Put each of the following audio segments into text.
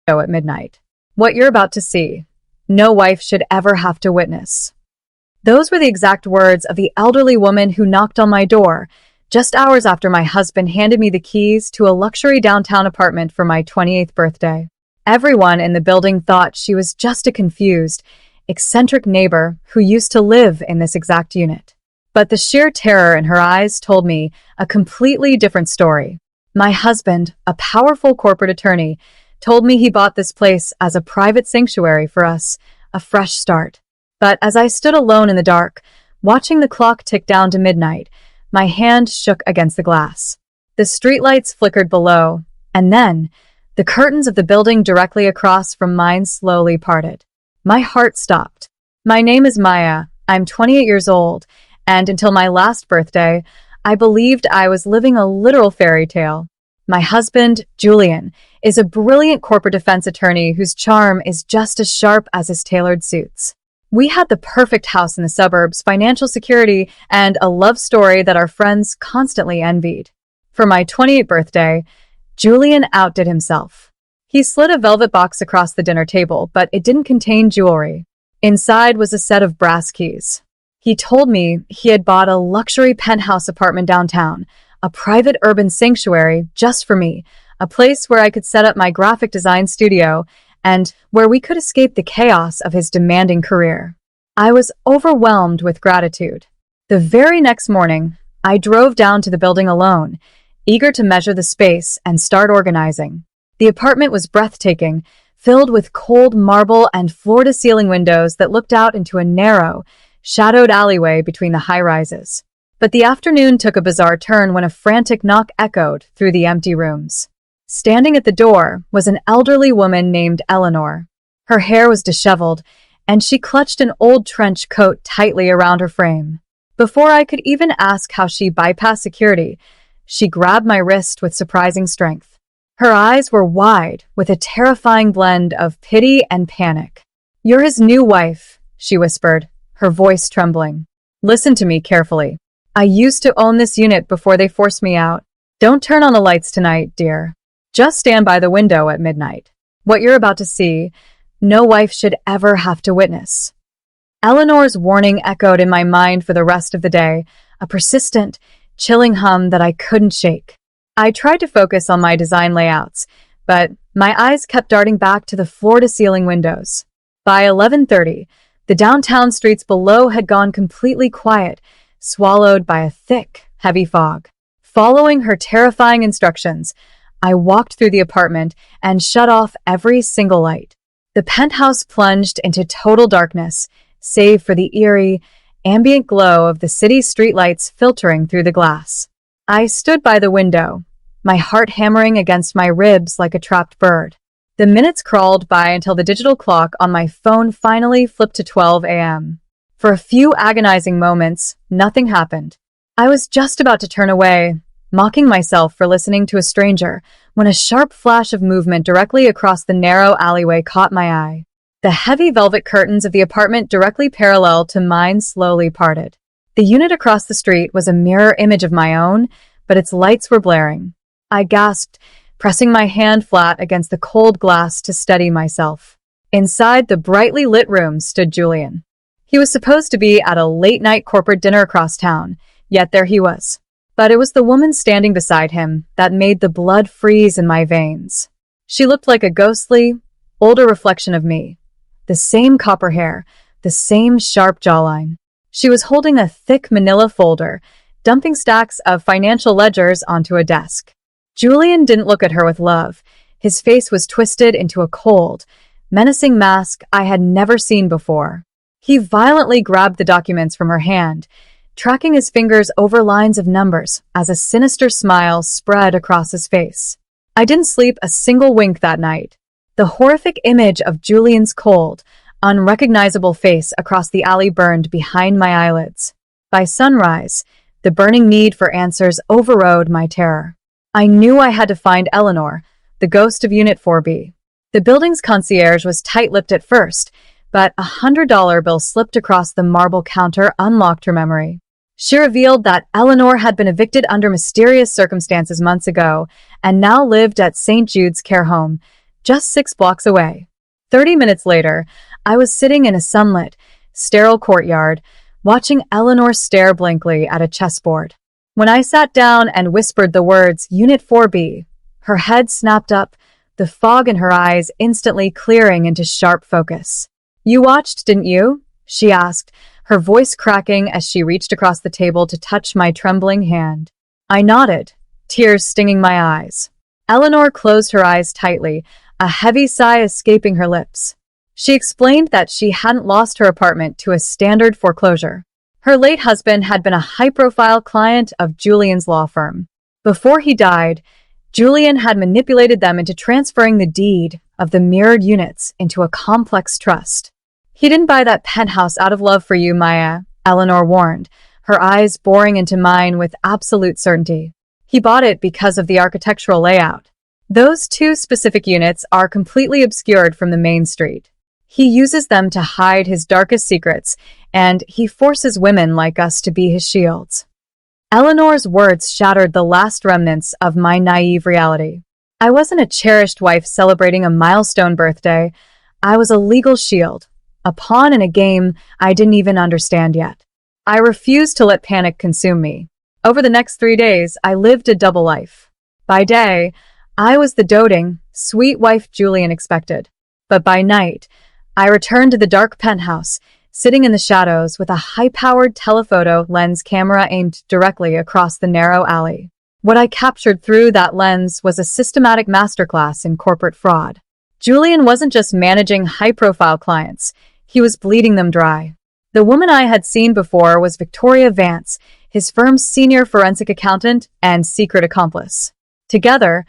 at midnight. What you're about to see, no wife should ever have to witness. Those were the exact words of the elderly woman who knocked on my door just hours after my husband handed me the keys to a luxury downtown apartment for my 28th birthday. Everyone in the building thought she was just a confused, eccentric neighbor who used to live in this exact unit. But the sheer terror in her eyes told me a completely different story. My husband, a powerful corporate attorney, told me he bought this place as a private sanctuary for us, a fresh start. But as I stood alone in the dark, watching the clock tick down to midnight, my hand shook against the glass. The streetlights flickered below, and then the curtains of the building directly across from mine slowly parted. My heart stopped. My name is Maya. I'm 28 years old, and until my last birthday, I believed I was living a literal fairy tale. My husband, Julian, is a brilliant corporate defense attorney whose charm is just as sharp as his tailored suits. We had the perfect house in the suburbs, financial security, and a love story that our friends constantly envied. For my 28th birthday, Julian outdid himself. He slid a velvet box across the dinner table, but it didn't contain jewelry. Inside was a set of brass keys. He told me he had bought a luxury penthouse apartment downtown, a private urban sanctuary just for me, a place where I could set up my graphic design studio and where we could escape the chaos of his demanding career. I was overwhelmed with gratitude. The very next morning, I drove down to the building alone, eager to measure the space and start organizing. The apartment was breathtaking, filled with cold marble and floor-to-ceiling windows that looked out into a narrow, shadowed alleyway between the high-rises. But the afternoon took a bizarre turn when a frantic knock echoed through the empty rooms. Standing at the door was an elderly woman named Eleanor. Her hair was disheveled, and she clutched an old trench coat tightly around her frame. Before I could even ask how she bypassed security, she grabbed my wrist with surprising strength. Her eyes were wide, with a terrifying blend of pity and panic. "You're his new wife," she whispered, her voice trembling. "Listen to me carefully. I used to own this unit before they forced me out. Don't turn on the lights tonight, dear. Just stand by the window at midnight. What you're about to see, no wife should ever have to witness." Eleanor's warning echoed in my mind for the rest of the day, a persistent, chilling hum that I couldn't shake. I tried to focus on my design layouts, but my eyes kept darting back to the floor-to-ceiling windows. By 11:30, the downtown streets below had gone completely quiet, swallowed by a thick, heavy fog. Following her terrifying instructions, I walked through the apartment and shut off every single light. The penthouse plunged into total darkness, save for the eerie, ambient glow of the city's streetlights filtering through the glass. I stood by the window, my heart hammering against my ribs like a trapped bird. The minutes crawled by until the digital clock on my phone finally flipped to 12 a.m. For a few agonizing moments, nothing happened. I was just about to turn away, mocking myself for listening to a stranger, when a sharp flash of movement directly across the narrow alleyway caught my eye. The heavy velvet curtains of the apartment directly parallel to mine slowly parted. The unit across the street was a mirror image of my own, but its lights were blaring. I gasped, pressing my hand flat against the cold glass to steady myself. Inside the brightly lit room stood Julian. He was supposed to be at a late-night corporate dinner across town, yet there he was. But it was the woman standing beside him that made the blood freeze in my veins. She looked like a ghostly, older reflection of me. The same copper hair, the same sharp jawline. She was holding a thick manila folder, dumping stacks of financial ledgers onto a desk. Julian didn't look at her with love. His face was twisted into a cold, menacing mask I had never seen before. He violently grabbed the documents from her hand, tracking his fingers over lines of numbers as a sinister smile spread across his face. I didn't sleep a single wink that night. The horrific image of Julian's cold, unrecognizable face across the alley burned behind my eyelids. By sunrise, the burning need for answers overrode my terror. I knew I had to find Eleanor, the ghost of Unit 4B. The building's concierge was tight-lipped at first, but a $100 bill slipped across the marble counter unlocked her memory. She revealed that Eleanor had been evicted under mysterious circumstances months ago and now lived at St. Jude's care home, just 6 blocks away. 30 minutes later, I was sitting in a sunlit, sterile courtyard, watching Eleanor stare blankly at a chessboard. When I sat down and whispered the words Unit 4B, her head snapped up, the fog in her eyes instantly clearing into sharp focus. "You watched, didn't you?" she asked, her voice cracking as she reached across the table to touch my trembling hand. I nodded, tears stinging my eyes. Eleanor closed her eyes tightly, a heavy sigh escaping her lips. She explained that she hadn't lost her apartment to a standard foreclosure. Her late husband had been a high-profile client of Julian's law firm. Before he died, Julian had manipulated them into transferring the deed of the mirrored units into a complex trust. "He didn't buy that penthouse out of love for you, Maya," Eleanor warned, her eyes boring into mine with absolute certainty. "He bought it because of the architectural layout. Those two specific units are completely obscured from the main street. He uses them to hide his darkest secrets, and he forces women like us to be his shields." Eleanor's words shattered the last remnants of my naive reality. I wasn't a cherished wife celebrating a milestone birthday. I was a legal shield, a pawn in a game I didn't even understand yet. I refused to let panic consume me. Over the next 3 days, I lived a double life. By day, I was the doting, sweet wife Julian expected. But by night, I returned to the dark penthouse, sitting in the shadows with a high-powered telephoto lens camera aimed directly across the narrow alley. What I captured through that lens was a systematic masterclass in corporate fraud. Julian wasn't just managing high-profile clients, he was bleeding them dry. The woman I had seen before was Victoria Vance, his firm's senior forensic accountant and secret accomplice. Together,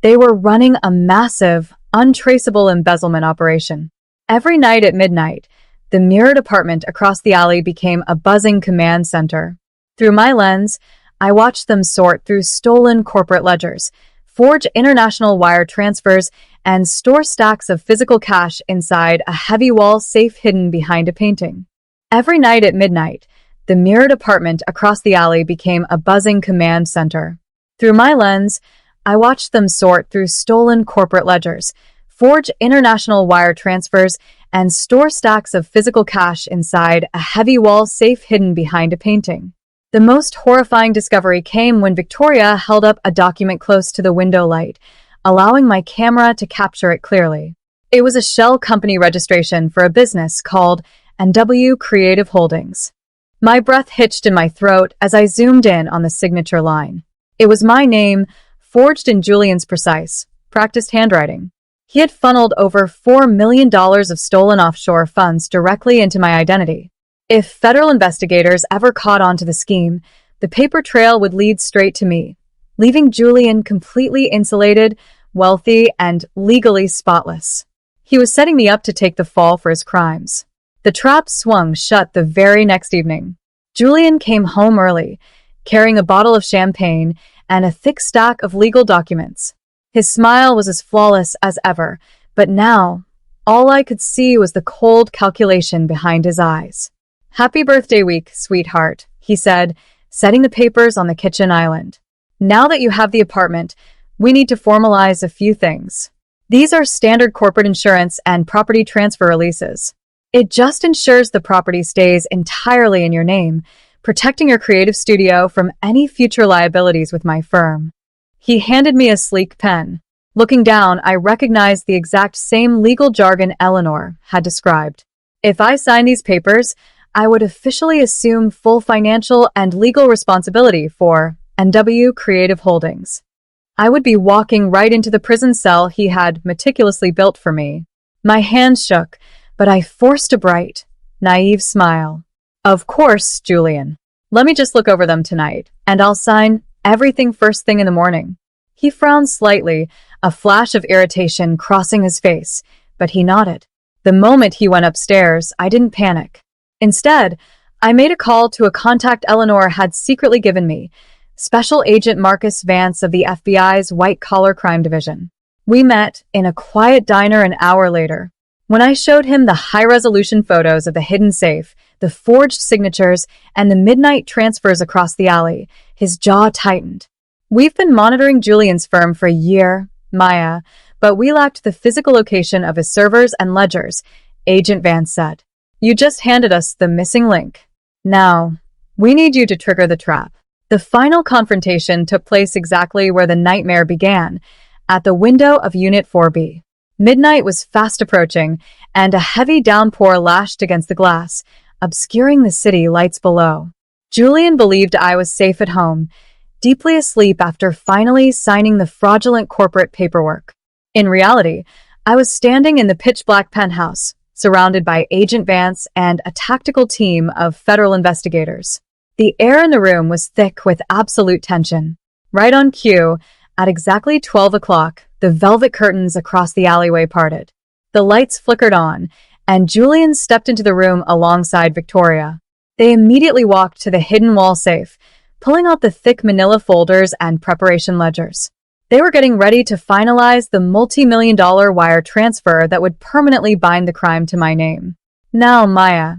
they were running a massive, untraceable embezzlement operation. Every night at midnight, the mirrored apartment across the alley became a buzzing command center. Through my lens, I watched them sort through stolen corporate ledgers, forge international wire transfers, and store stacks of physical cash inside a heavy wall safe hidden behind a painting. Every night at midnight, the mirrored apartment across the alley became a buzzing command center. Through my lens, I watched them sort through stolen corporate ledgers, forge international wire transfers, and store stacks of physical cash inside a heavy wall safe hidden behind a painting. The most horrifying discovery came when Victoria held up a document close to the window light, allowing my camera to capture it clearly. It was a shell company registration for a business called NW Creative Holdings. My breath hitched in my throat as I zoomed in on the signature line. It was my name, forged in Julian's precise, practiced handwriting. He had funneled over $4 million of stolen offshore funds directly into my identity. If federal investigators ever caught on to the scheme, the paper trail would lead straight to me, leaving Julian completely insulated, wealthy, and legally spotless. He was setting me up to take the fall for his crimes. The trap swung shut the very next evening. Julian came home early, carrying a bottle of champagne and a thick stack of legal documents. His smile was as flawless as ever, but now, all I could see was the cold calculation behind his eyes. "Happy birthday week, sweetheart," he said, setting the papers on the kitchen island. "Now that you have the apartment, we need to formalize a few things. These are standard corporate insurance and property transfer releases. It just ensures the property stays entirely in your name, protecting your creative studio from any future liabilities with my firm." He handed me a sleek pen. Looking down, I recognized the exact same legal jargon Eleanor had described. If I signed these papers, I would officially assume full financial and legal responsibility for NW Creative Holdings. I would be walking right into the prison cell he had meticulously built for me. My hands shook, but I forced a bright, naive smile. "Of course, Julian. Let me just look over them tonight, and I'll sign everything first thing in the morning." He frowned slightly, a flash of irritation crossing his face, but he nodded. The moment he went upstairs, I didn't panic. Instead, I made a call to a contact Eleanor had secretly given me, Special Agent Marcus Vance of the FBI's White-Collar Crime Division. We met in a quiet diner an hour later. When I showed him the high-resolution photos of the hidden safe, the forged signatures, and the midnight transfers across the alley, his jaw tightened. "We've been monitoring Julian's firm for a year, Maya, but we lacked the physical location of his servers and ledgers, Agent Vance said. You just handed us the missing link. Now, we need you to trigger the trap. The final confrontation took place exactly where the nightmare began, at the window of Unit 4B. Midnight was fast approaching, and a heavy downpour lashed against the glass, obscuring the city lights below. Julian believed I was safe at home, deeply asleep after finally signing the fraudulent corporate paperwork. In reality, I was standing in the pitch-black penthouse, surrounded by Agent Vance and a tactical team of federal investigators. The air in the room was thick with absolute tension. Right on cue, at exactly 12 o'clock, the velvet curtains across the alleyway parted. The lights flickered on, and Julian stepped into the room alongside Victoria. They immediately walked to the hidden wall safe, pulling out the thick manila folders and preparation ledgers. They were getting ready to finalize the multi-million-dollar wire transfer that would permanently bind the crime to my name. Now, Maya,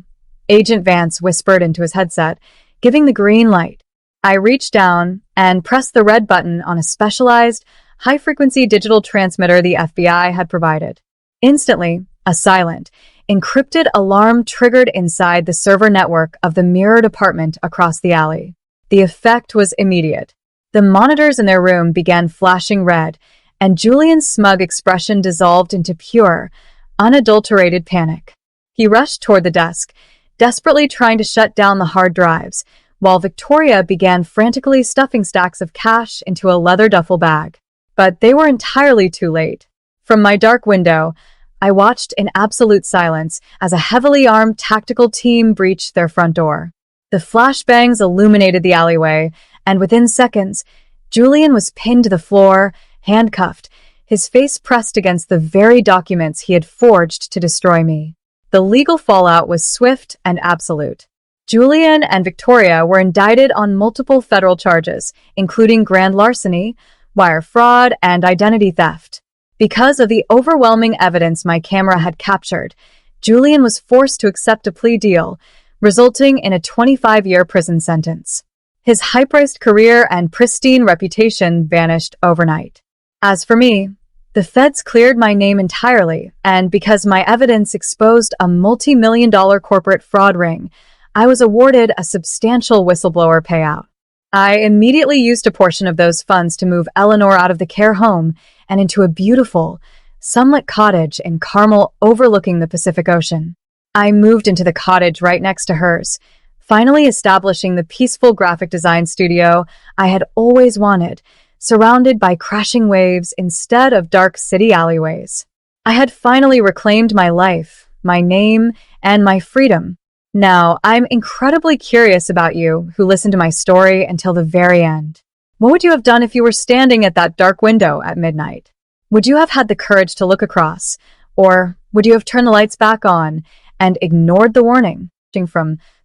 Agent Vance whispered into his headset, giving the green light. I reached down and pressed the red button on a specialized, high-frequency digital transmitter the FBI had provided. Instantly, a silent, encrypted alarm triggered inside the server network of the mirrored apartment across the alley. The effect was immediate. The monitors in their room began flashing red, and Julian's smug expression dissolved into pure, unadulterated panic. He rushed toward the desk, desperately trying to shut down the hard drives, while Victoria began frantically stuffing stacks of cash into a leather duffel bag. But they were entirely too late. From my dark window, I watched in absolute silence as a heavily armed tactical team breached their front door. The flashbangs illuminated the alleyway, and within seconds, Julian was pinned to the floor, handcuffed, his face pressed against the very documents he had forged to destroy me. The legal fallout was swift and absolute. Julian and Victoria were indicted on multiple federal charges, including grand larceny, wire fraud, and identity theft. Because of the overwhelming evidence my camera had captured, Julian was forced to accept a plea deal, resulting in a 25-year prison sentence. His high-priced career and pristine reputation vanished overnight. As for me, the feds cleared my name entirely, and because my evidence exposed a multi-million-dollar corporate fraud ring, I was awarded a substantial whistleblower payout. I immediately used a portion of those funds to move Eleanor out of the care home and into a beautiful, sunlit cottage in Carmel overlooking the Pacific Ocean. I moved into the cottage right next to hers, finally establishing the peaceful graphic design studio I had always wanted, surrounded by crashing waves instead of dark city alleyways. I had finally reclaimed my life, my name, and my freedom. Now, I'm incredibly curious about you who listened to my story until the very end. What would you have done if you were standing at that dark window at midnight? Would you have had the courage to look across, or would you have turned the lights back on and ignored the warning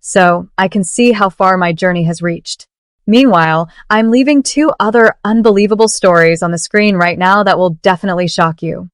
so I can see how far my journey has reached? Meanwhile, I'm leaving 2 other unbelievable stories on the screen right now that will definitely shock you.